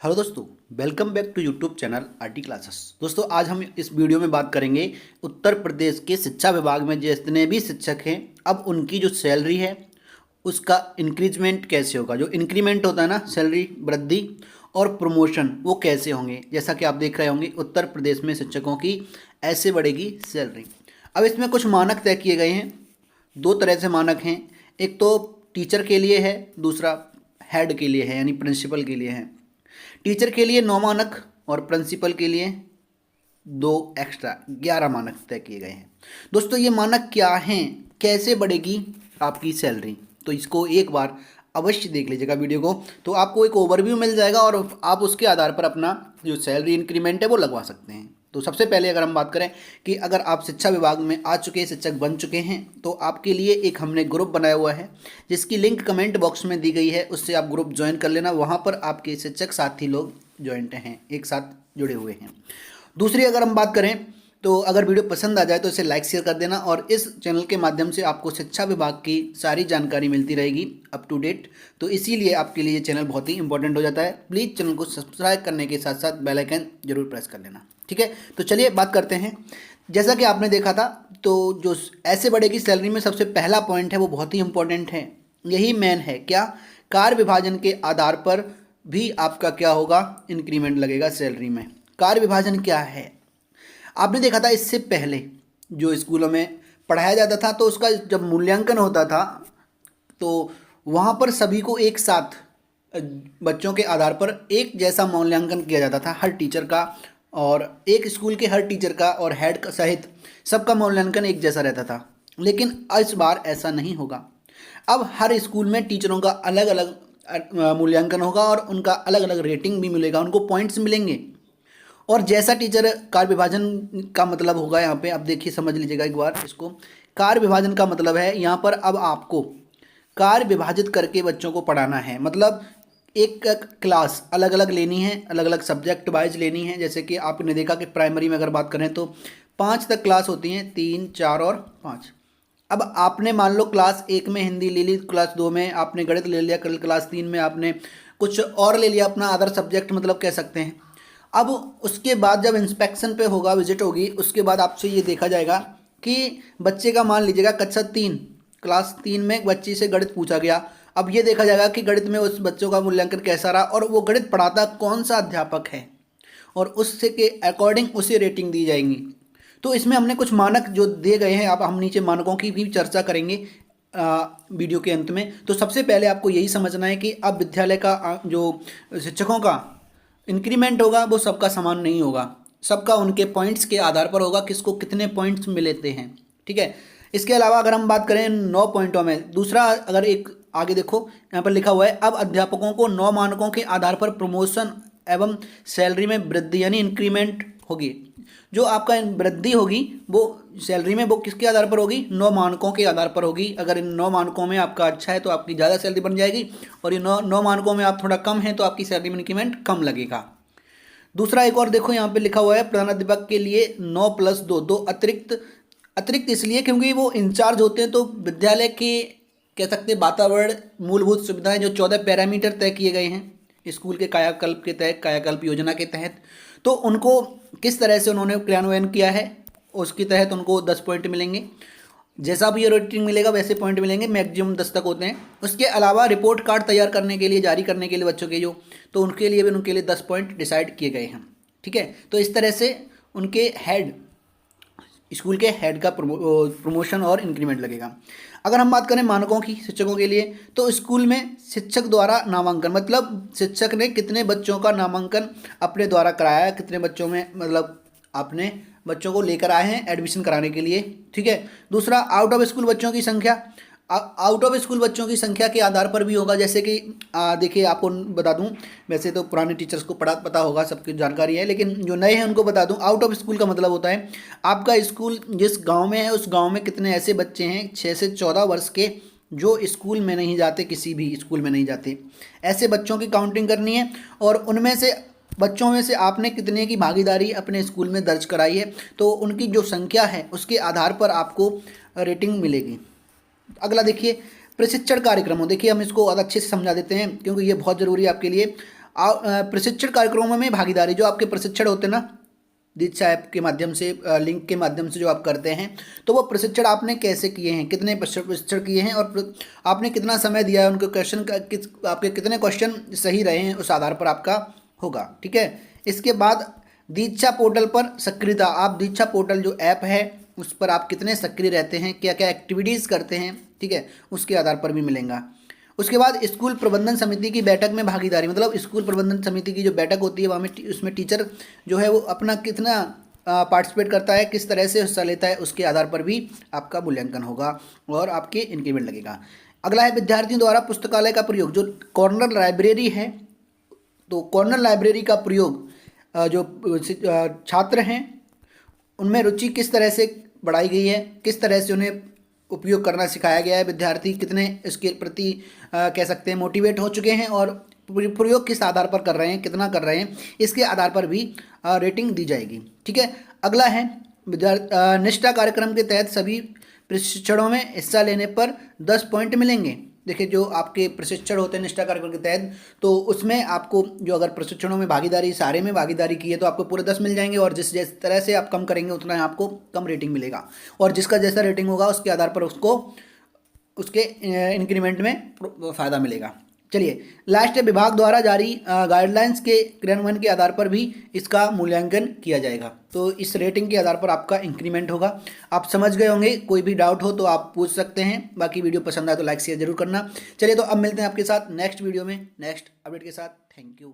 Hello दोस्तों, welcome back to YouTube channel RT classes. दोस्तों, आज हम इस वीडियो में बात करेंगे उत्तर प्रदेश के शिक्षा विभाग में जितने भी शिक्षक हैं, अब उनकी जो सैलरी है उसका इंक्रीजमेंट कैसे होगा। जो इंक्रीमेंट होता है ना, सैलरी वृद्धि और प्रमोशन, वो कैसे होंगे। जैसा कि आप देख रहे होंगे, उत्तर प्रदेश में शिक्षकों की ऐसे बढ़ेगी सैलरी। अब इसमें कुछ मानक तय किए गए हैं। दो तरह से मानक हैं, एक तो टीचर के लिए है, दूसरा हेड के लिए है, यानी प्रिंसिपल के लिए है। टीचर के लिए 9 मानक और प्रिंसिपल के लिए 2 एक्स्ट्रा 11 मानक तय किए गए हैं। दोस्तों, ये मानक क्या हैं, कैसे बढ़ेगी आपकी सैलरी, तो इसको एक बार अवश्य देख लीजिएगा वीडियो को, तो आपको एक ओवरव्यू मिल जाएगा और आप उसके आधार पर अपना जो सैलरी इंक्रीमेंट है वो लगवा सकते हैं। तो सबसे पहले अगर हम बात करें कि अगर आप शिक्षा विभाग में आ चुके हैं, शिक्षक बन चुके हैं, तो आपके लिए एक हमने ग्रुप बनाया हुआ है जिसकी लिंक कमेंट बॉक्स में दी गई है। उससे आप ग्रुप ज्वाइन कर लेना, वहाँ पर आपके शिक्षक साथी लोग ज्वाइंट हैं, एक साथ जुड़े हुए हैं। दूसरी अगर हम बात करें तो अगर वीडियो पसंद आ जाए तो इसे लाइक शेयर कर देना, और इस चैनल के माध्यम से आपको शिक्षा विभाग की सारी जानकारी मिलती रहेगी अप टू डेट। तो इसीलिए आपके लिए ये चैनल बहुत ही इंपॉर्टेंट हो जाता है। प्लीज़ चैनल को सब्सक्राइब करने के साथ साथ बेल आइकन जरूर प्रेस कर लेना, ठीक है। तो चलिए बात करते हैं। जैसा कि आपने देखा था, तो जो ऐसे बढ़ेगी सैलरी में सबसे पहला पॉइंट है वो बहुत ही इंपॉर्टेंट है, यही मेन है। क्या? कार्य विभाजन के आधार पर भी आपका क्या होगा, इंक्रीमेंट लगेगा सैलरी में। कार्य विभाजन क्या है? आपने देखा था इससे पहले जो स्कूलों में पढ़ाया जाता था, तो उसका जब मूल्यांकन होता था तो वहाँ पर सभी को एक साथ बच्चों के आधार पर एक जैसा मूल्यांकन किया जाता था, हर टीचर का, और एक स्कूल के हर टीचर का और हेड का सहित सबका मूल्यांकन एक जैसा रहता था। लेकिन इस बार ऐसा नहीं होगा। अब हर स्कूल में टीचरों का अलग अलग मूल्यांकन होगा और उनका अलग अलग रेटिंग भी मिलेगा, उनको पॉइंट्स मिलेंगे। और जैसा टीचर कार्य विभाजन का मतलब होगा, यहाँ पे आप देखिए, समझ लीजिएगा एक बार इसको। कार्य विभाजन का मतलब है यहाँ पर अब आपको कार्य विभाजित करके बच्चों को पढ़ाना है। मतलब एक एक क्लास अलग अलग लेनी है, अलग अलग सब्जेक्ट वाइज लेनी है। जैसे कि आपने देखा कि प्राइमरी में अगर बात करें तो 5 तक क्लास होती हैं, 3, 4 और 5। अब आपने मान लो क्लास 1 में हिंदी ले ली, क्लास 2 में आपने गणित ले लिया, कल क्लास 3 में आपने कुछ और ले लिया, अपना अदर सब्जेक्ट मतलब कह सकते हैं। अब उसके बाद जब इंस्पेक्शन पे होगा, विजिट होगी, उसके बाद आपसे ये देखा जाएगा कि बच्चे का, मान लीजिएगा कक्षा 3, क्लास 3 में बच्चे से गणित पूछा गया। अब ये देखा जाएगा कि गणित में उस बच्चों का मूल्यांकन कैसा रहा और वो गणित पढ़ाता कौन सा अध्यापक है, और उससे के अकॉर्डिंग उसे रेटिंग दी जाएंगी। तो इसमें हमने कुछ मानक जो दिए गए हैं, अब हम नीचे मानकों की भी चर्चा करेंगे वीडियो के अंत में। तो सबसे पहले आपको यही समझना है कि अब विद्यालय का जो शिक्षकों का इंक्रीमेंट होगा वो सबका समान नहीं होगा, सबका उनके पॉइंट्स के आधार पर होगा, किसको कितने पॉइंट्स मिलते हैं, ठीक है। इसके अलावा अगर हम बात करें 9 पॉइंटों में, दूसरा अगर एक आगे देखो, यहाँ पर लिखा हुआ है, अब अध्यापकों को 9 मानकों के आधार पर प्रमोशन एवं सैलरी में वृद्धि यानी इंक्रीमेंट होगी। जो आपका वृद्धि होगी वो सैलरी में, वो किसके आधार पर होगी? 9 मानकों के आधार पर होगी। अगर इन 9 मानकों में आपका अच्छा है तो आपकी ज़्यादा सैलरी बन जाएगी, और ये 9 मानकों में आप थोड़ा कम है तो आपकी सैलरी में इंक्रीमेंट कम लगेगा। दूसरा एक और देखो, यहाँ पे लिखा हुआ है, प्रधानाध्यापक के लिए 9 + 2, 2 अतिरिक्त। अतिरिक्त इसलिए क्योंकि वो इंचार्ज होते हैं, तो विद्यालय के कह सकते हैं वातावरण, मूलभूत सुविधाएं, जो 14 पैरामीटर तय किए गए हैं स्कूल के कायाकल्प के तहत, कायाकल्प योजना के तहत, तो उनको किस तरह से उन्होंने क्रियान्वयन किया है उसके तहत उनको 10 पॉइंट मिलेंगे। जैसा भी ये रेटिंग मिलेगा वैसे पॉइंट मिलेंगे, मैक्सिमम 10 तक होते हैं। उसके अलावा रिपोर्ट कार्ड तैयार करने के लिए, जारी करने के लिए बच्चों के जो, तो उनके लिए भी उनके लिए 10 पॉइंट डिसाइड किए गए हैं, ठीक है। तो इस तरह से उनके हेड, स्कूल के हेड का प्रमोशन और इंक्रीमेंट लगेगा। अगर हम बात करें मानकों की शिक्षकों के लिए, तो स्कूल में शिक्षक द्वारा नामांकन, मतलब शिक्षक ने कितने बच्चों का नामांकन अपने द्वारा कराया है, कितने बच्चों में, मतलब आपने बच्चों को लेकर आए हैं एडमिशन कराने के लिए, ठीक है। दूसरा, आउट ऑफ स्कूल बच्चों की संख्या, आउट ऑफ स्कूल बच्चों की संख्या के आधार पर भी होगा। जैसे कि देखिए, आपको बता दूं, वैसे तो पुराने टीचर्स को पता होगा, सबकी जानकारी है, लेकिन जो नए हैं उनको बता दूं, आउट ऑफ स्कूल का मतलब होता है आपका स्कूल जिस गांव में है उस गांव में कितने ऐसे बच्चे हैं 6 से 14 वर्ष के जो स्कूल में नहीं जाते, किसी भी स्कूल में नहीं जाते, ऐसे बच्चों की काउंटिंग करनी है। और उनमें से बच्चों में से आपने कितने की भागीदारी अपने स्कूल में दर्ज कराई है, तो उनकी जो संख्या है उसके आधार पर आपको रेटिंग मिलेगी। अगला देखिए, प्रशिक्षण कार्यक्रम। देखिए, हम इसको और अच्छे से समझा देते हैं क्योंकि ये बहुत ज़रूरी है आपके लिए। प्रशिक्षण कार्यक्रमों में भागीदारी, जो आपके प्रशिक्षण होते हैं ना दीक्षा ऐप के माध्यम से, लिंक के माध्यम से जो आप करते हैं, तो वो प्रशिक्षण आपने कैसे किए हैं, कितने प्रशिक्षण किए हैं और आपने कितना समय दिया है उनको, क्वेश्चन का आपके कितने क्वेश्चन सही रहे हैं, उस आधार पर आपका होगा। ठीक है। इसके बाद दीक्षा पोर्टल पर सक्रियता, आप दीक्षा पोर्टल जो ऐप है उस पर आप कितने सक्रिय रहते हैं, क्या क्या एक्टिविटीज़ करते हैं, ठीक है, उसके आधार पर भी मिलेगा। उसके बाद स्कूल प्रबंधन समिति की बैठक में भागीदारी, मतलब स्कूल प्रबंधन समिति की जो बैठक होती है वहाँ में उसमें टीचर जो है वो अपना कितना पार्टिसिपेट करता है, किस तरह से हिस्सा लेता है, उसके आधार पर भी आपका मूल्यांकन होगा और आपके इंक्रीमेंट लगेगा। अगला है विद्यार्थियों द्वारा पुस्तकालय का प्रयोग, जो कॉर्नर लाइब्रेरी है, तो कॉर्नर लाइब्रेरी का प्रयोग जो छात्र हैं उनमें रुचि किस तरह से बढ़ाई गई है, किस तरह से उन्हें उपयोग करना सिखाया गया है, विद्यार्थी कितने इसके प्रति कह सकते हैं मोटिवेट हो चुके हैं और प्रयोग किस आधार पर कर रहे हैं, कितना कर रहे हैं, इसके आधार पर भी रेटिंग दी जाएगी। ठीक है। अगला है निष्ठा कार्यक्रम के तहत सभी प्रशिक्षणों में हिस्सा लेने पर 10 पॉइंट मिलेंगे। देखिए जो आपके प्रशिक्षण होते हैं निष्ठा कार्यक्रम के तहत, तो उसमें आपको जो अगर प्रशिक्षणों में भागीदारी, सारे में भागीदारी की है तो आपको पूरे 10 मिल जाएंगे, और जिस तरह से आप कम करेंगे उतना आपको कम रेटिंग मिलेगा, और जिसका जैसा रेटिंग होगा उसके आधार पर उसको उसके इंक्रीमेंट में फ़ायदा मिलेगा। चलिए लास्ट विभाग द्वारा जारी गाइडलाइंस के क्रियान्वयन के आधार पर भी इसका मूल्यांकन किया जाएगा, तो इस रेटिंग के आधार पर आपका इंक्रीमेंट होगा। आप समझ गए होंगे, कोई भी डाउट हो तो आप पूछ सकते हैं, बाकी वीडियो पसंद आए तो लाइक शेयर जरूर करना। चलिए तो अब मिलते हैं आपके साथ नेक्स्ट वीडियो में नेक्स्ट अपडेट के साथ। Thank you.